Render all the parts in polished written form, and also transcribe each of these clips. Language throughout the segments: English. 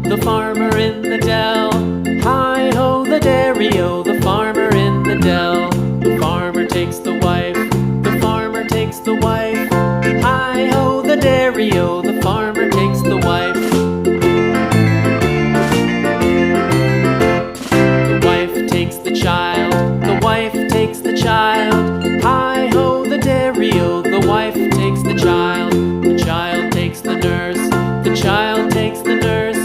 The farmer in the dell. Hi-ho, the dairy-o, the farmer in the dell. The farmer takes the wife, the farmer takes the wife. Hi-ho, the dairy-o, the farmer takes the wife. The wife takes the child, the wife takes the child. Hi-ho, the dairy-o, the wife takes the child. The child takes the nurse, the child takes the nurse.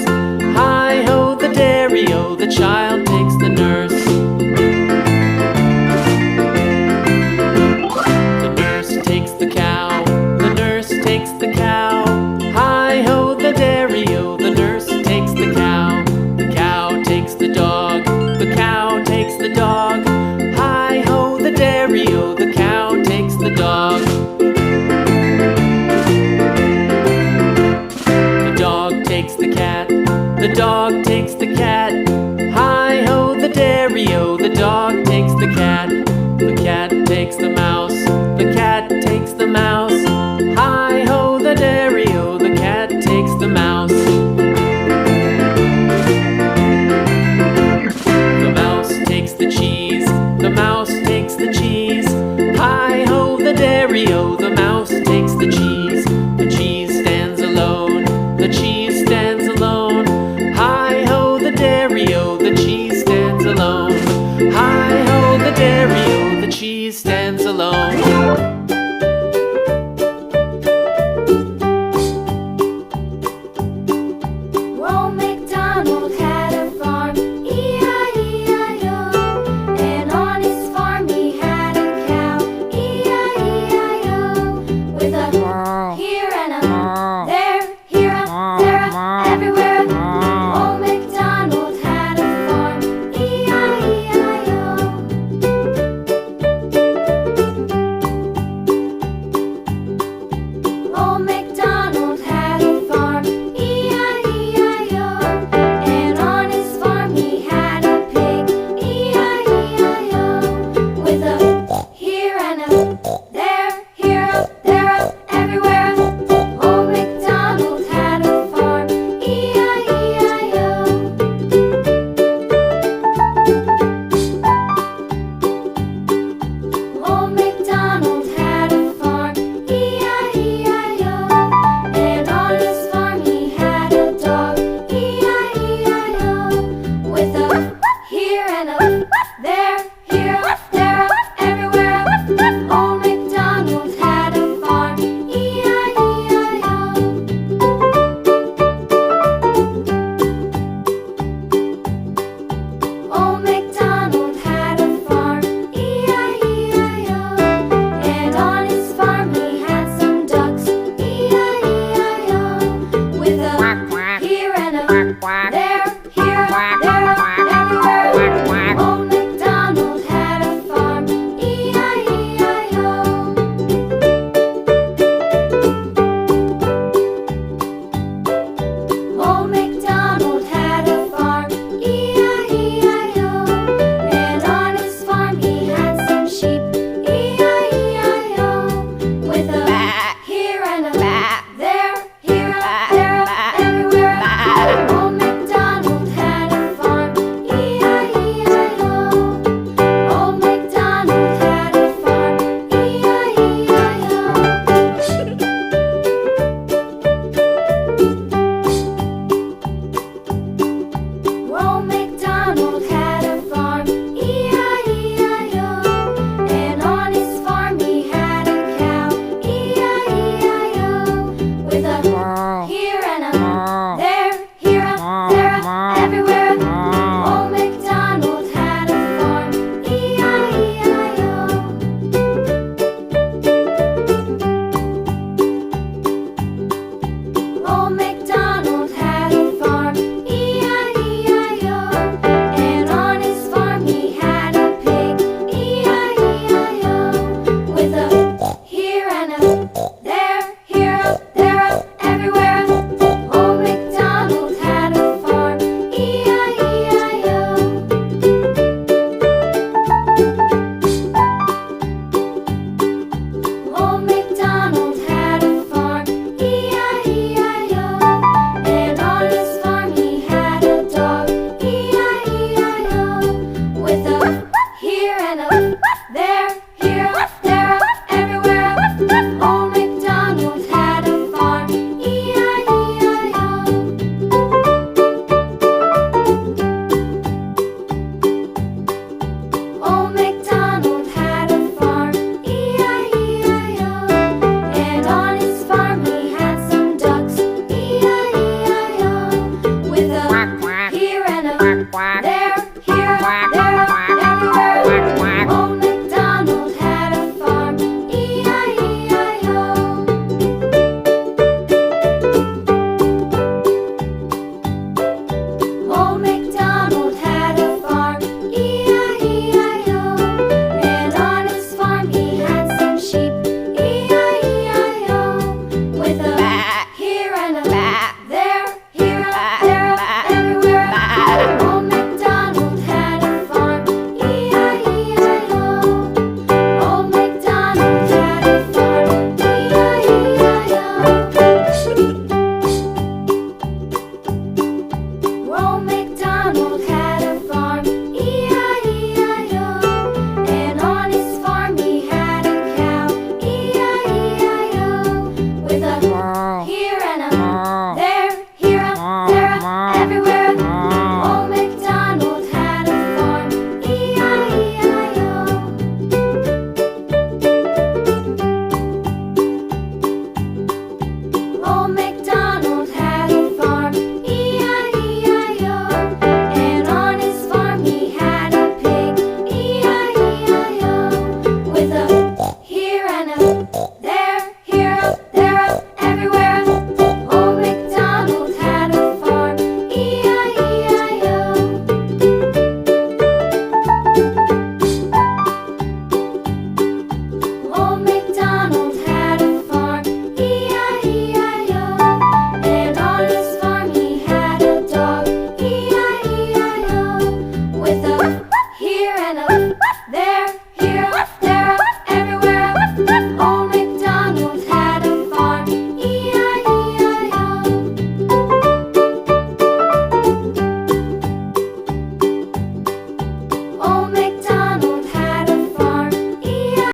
Hi-ho, the dairy-o, the child takes the nurse. The nurse takes the cow, the nurse takes the cow. Hi-ho, the dairy-o, the nurse takes the cow. The cow takes the dog, the cow takes the dog. Hi-ho, the dairy-o, the cow takes the dog. The dog takes the cat, the dog takes the cat. Hi-ho, the dairy-o, the dog takes the cat. The cat takes the mouse, the cat takes the mouse.